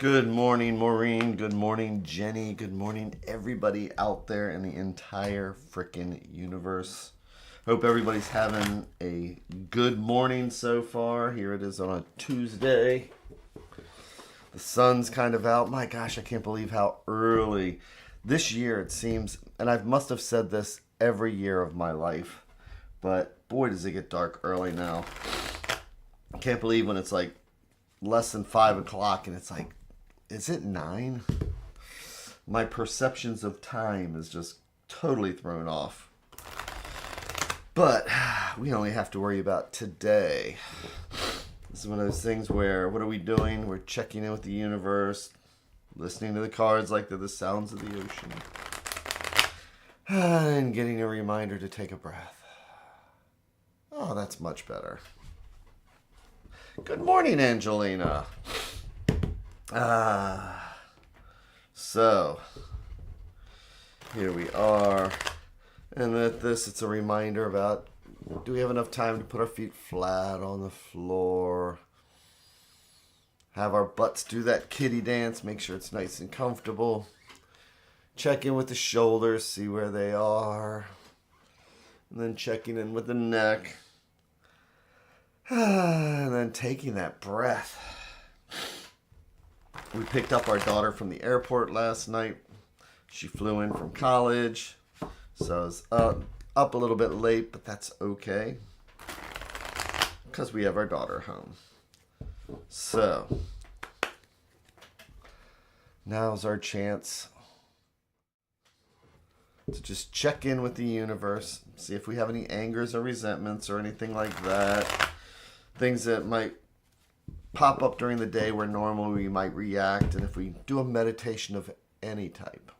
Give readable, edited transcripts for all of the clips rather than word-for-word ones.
Good morning, Maureen. Good morning, Jenny. Good morning, everybody out there in the entire frickin' universe. Hope everybody's having a good morning so far. Here it is on a Tuesday. The sun's kind of out. My gosh, I can't believe how early. This year it seems, and I must have said this every year of my life, but boy does it get dark early now. I can't believe when it's like less than 5 o'clock and it's like, is it 9? My perceptions of time is just totally thrown off. But we only have to worry about today. This is one of those things where, what are we doing? We're checking in with the universe, listening to the cards like they're the sounds of the ocean, and getting a reminder to take a breath. Oh, that's much better. Good morning, Angelina. So here we are, and with this it's a reminder about, do we have enough time to put our feet flat on the floor, have our butts do that kitty dance, make sure it's nice and comfortable, check in with the shoulders, see where they are, and then checking in with the neck, and then taking that breath. We picked up our daughter from the airport last night. She flew in from college, so I was up a little bit late, but that's okay because we have our daughter home. So now's our chance to just check in with the universe, see if we have any angers or resentments or anything like that, things that might pop up during the day where normally we might react. And if we do a meditation of any type,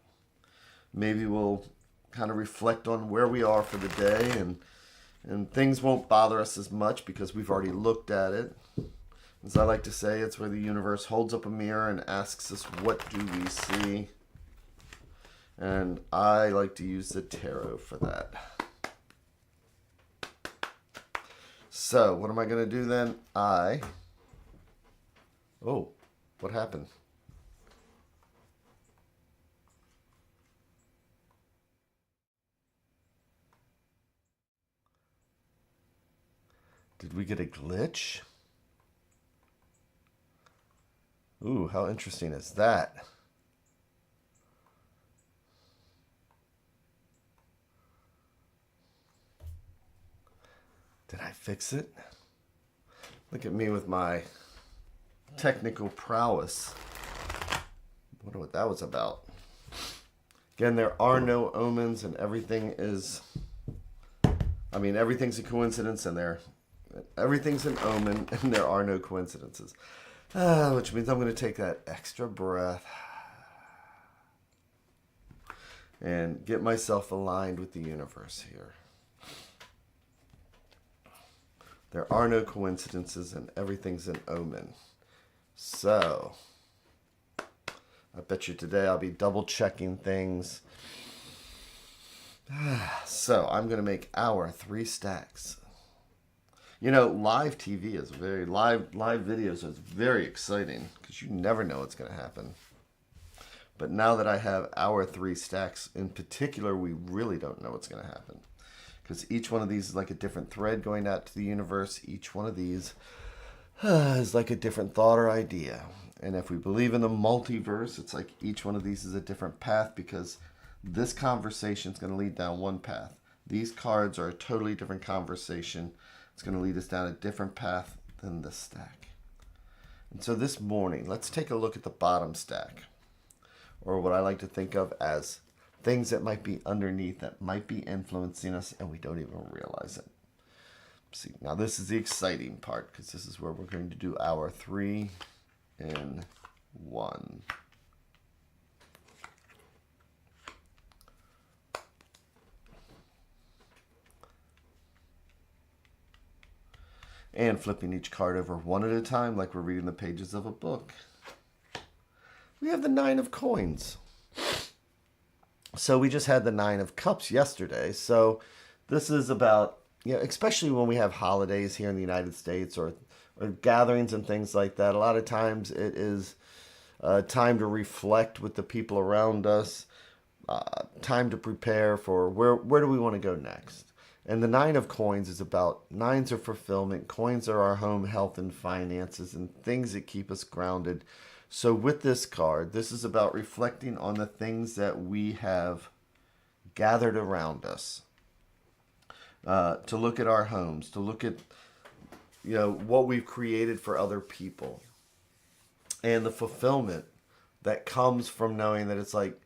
maybe we'll kind of reflect on where we are for the day, and things won't bother us as much because we've already looked at it. As I like to say, it's where the universe holds up a mirror and asks us, what do we see? And I like to use the tarot for that. So what am I going to do then? Oh, what happened? Did we get a glitch? Ooh, how interesting is that? Did I fix it? Look at me with my technical prowess. I wonder what that was about. Again, there are no omens, and everything is, everything's a coincidence, and everything's an omen, and there are no coincidences. Which means I'm going to take that extra breath and get myself aligned with the universe here. There are no coincidences, and everything's an omen. So I bet you today I'll be double checking things. So I'm going to make our 3 stacks. You know, live TV is live videos is very exciting because you never know what's going to happen. But now that I have our 3 stacks in particular, we really don't know what's going to happen, because each one of these is like a different thread going out to the universe. Each one of these is like a different thought or idea. And if we believe in the multiverse, it's like each one of these is a different path, because this conversation is going to lead down one path. These cards are a totally different conversation. It's going to lead us down a different path than this stack. And so this morning, let's take a look at the bottom stack, or what I like to think of as things that might be underneath, that might be influencing us, and we don't even realize it. See, now this is the exciting part, because this is where we're going to do our 3 in 1. And flipping each card over one at a time, like we're reading the pages of a book. We have the 9 of coins. So we just had the 9 of cups yesterday. So this is about, especially when we have holidays here in the United States, or gatherings and things like that. A lot of times it is time to reflect with the people around us, time to prepare for where do we want to go next. And the Nine of Coins is about, nines are fulfillment, coins are our home, health, and finances, and things that keep us grounded. So with this card, this is about reflecting on the things that we have gathered around us. To look at our homes, to look at what we've created for other people, and the fulfillment that comes from knowing that it's like,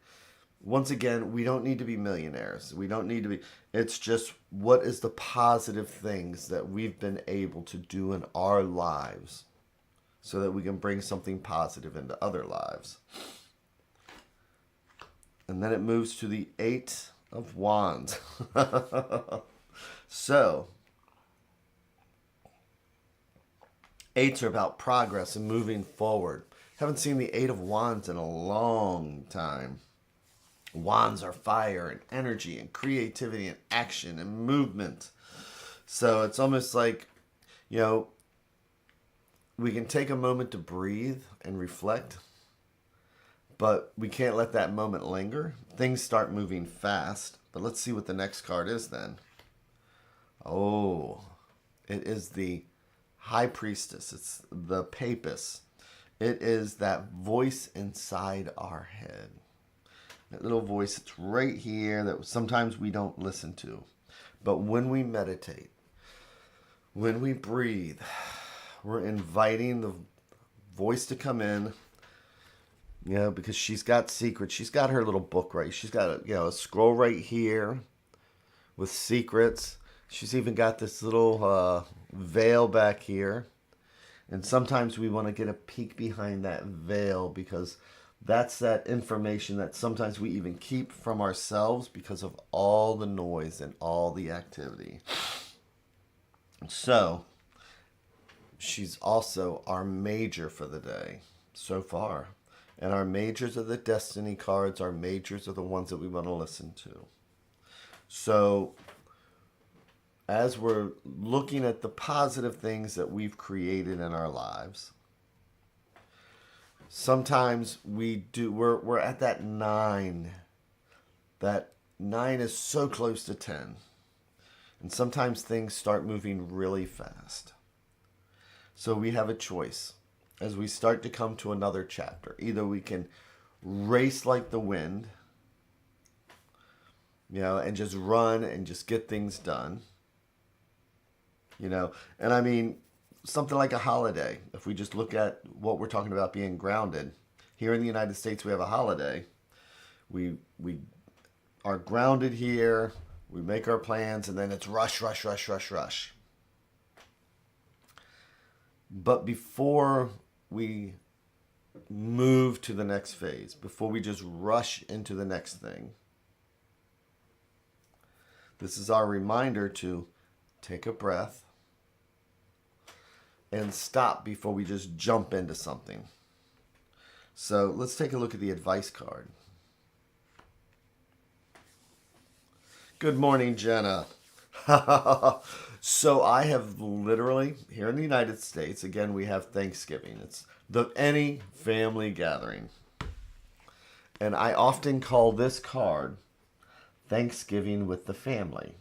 once again, we don't need to be millionaires. We don't need to be. It's just, what is the positive things that we've been able to do in our lives so that we can bring something positive into other lives. And then it moves to the Eight of Wands. So, eights are about progress and moving forward. Haven't seen the Eight of Wands in a long time. Wands are fire and energy and creativity and action and movement. So it's almost like, we can take a moment to breathe and reflect, but we can't let that moment linger. Things start moving fast. But let's see what the next card is then. Oh, it is the High Priestess. It's the Papist. It is that voice inside our head. That little voice that's right here that sometimes we don't listen to. But when we meditate, when we breathe, we're inviting the voice to come in, because she's got secrets. She's got her little book, right? She's got a scroll right here with secrets. She's even got this little veil back here. And sometimes we want to get a peek behind that veil, because that's that information that sometimes we even keep from ourselves because of all the noise and all the activity. So, she's also our major for the day so far. And our majors are the destiny cards. Our majors are the ones that we want to listen to. So, as we're looking at the positive things that we've created in our lives, sometimes we're at that 9. That 9 is so close to 10. And sometimes things start moving really fast. So we have a choice as we start to come to another chapter. Either we can race like the wind, and just run and just get things done. And I mean, something like a holiday. If we just look at what we're talking about being grounded. Here in the United States, we have a holiday. We are grounded here. We make our plans, and then it's rush, rush, rush, rush, rush. But before we move to the next phase, before we just rush into the next thing, this is our reminder to take a breath and stop before we just jump into something. So let's take a look at the advice card. Good morning, Jenna. So I have literally, here in the United States, again, we have Thanksgiving. It's any family gathering. And I often call this card Thanksgiving with the Family.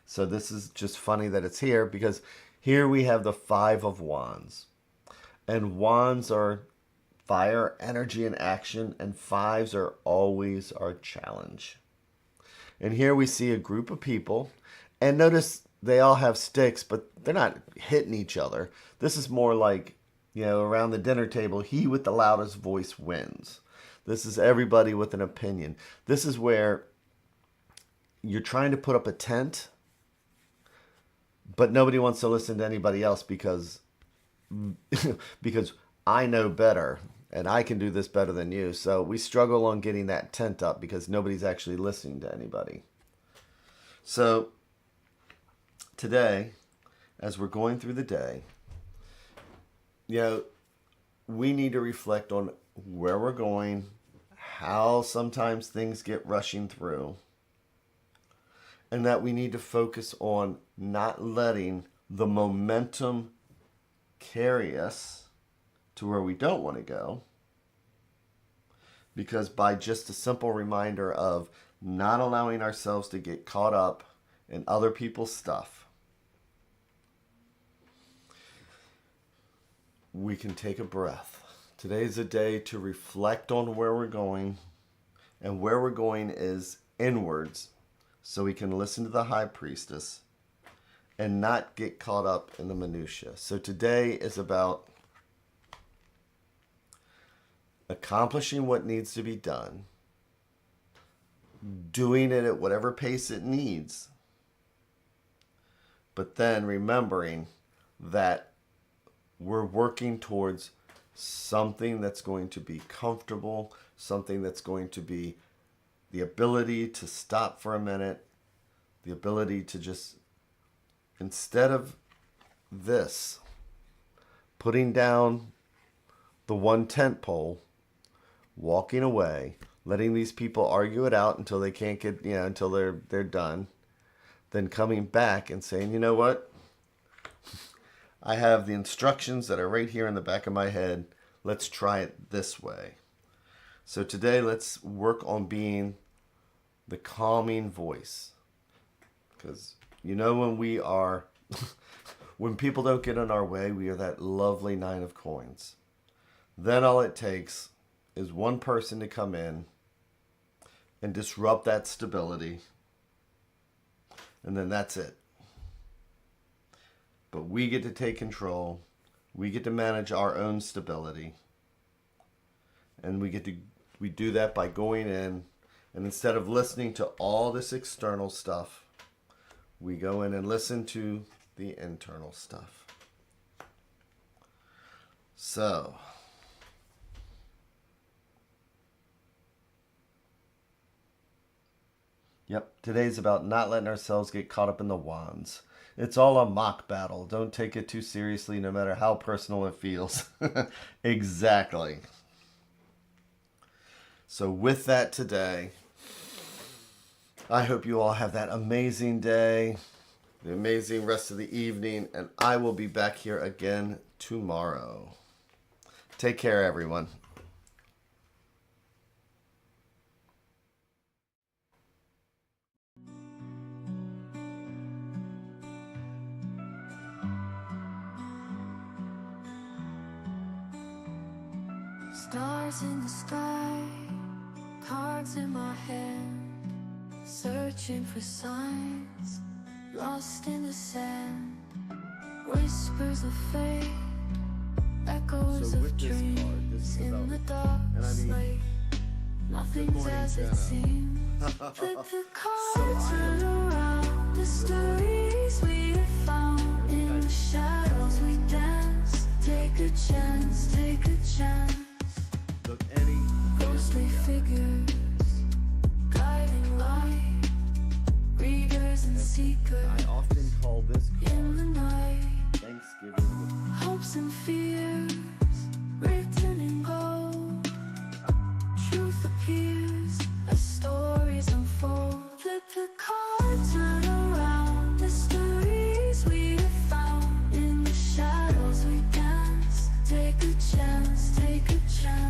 So this is just funny that it's here, because here we have the Five of Wands. And wands are fire, energy, and action. And fives are always our challenge. And here we see a group of people. And notice they all have sticks, but they're not hitting each other. This is more like, around the dinner table, he with the loudest voice wins. This is everybody with an opinion. This is where you're trying to put up a tent, but nobody wants to listen to anybody else because I know better and I can do this better than you. So we struggle on getting that tent up because nobody's actually listening to anybody. So today, as we're going through the day, we need to reflect on where we're going, how sometimes things get rushing through, and that we need to focus on not letting the momentum carry us to where we don't want to go, Because by just a simple reminder of not allowing ourselves to get caught up in other people's stuff, we can take a breath. Today's a day to reflect on where we're going, and where we're going is inwards, so we can listen to the high priestess and not get caught up in the minutia. So today is about accomplishing what needs to be done, doing it at whatever pace it needs, but then remembering that we're working towards something that's going to be comfortable, something that's going to be the ability to stop for a minute, the ability to just, instead of this, putting down the one tent pole, walking away, letting these people argue it out until they can't get, until they're done, then coming back and saying, you know what? I have the instructions that are right here in the back of my head. Let's try it this way. So today, let's work on being the calming voice. Because when we are, when people don't get in our way, we are that lovely 9 of coins. Then all it takes is one person to come in and disrupt that stability. And then that's it. But we get to take control. We get to manage our own stability. And we do that by going in, and instead of listening to all this external stuff, we go in and listen to the internal stuff. So, today's about not letting ourselves get caught up in the wands. It's all a mock battle. Don't take it too seriously, no matter how personal it feels. Exactly. So with that today, I hope you all have that amazing day, the amazing rest of the evening, and I will be back here again tomorrow. Take care, everyone. Stars in the sky, cards in my hand, searching for signs, lost in the sand, whispers of fate, echoes of dreams in the dark slate. Nothing's as it seems. Flip the cards, turn around. The stories we have found in the shadows we dance. Take a chance, take a chance. Ghostly figures, guiding light, readers and seekers. I often call this card in the night. Thanksgiving. Hopes and fears, written in gold. Truth appears as stories unfold. Flip the cards, turn around. The stories we have found in the shadows we dance. Take a chance, take a chance.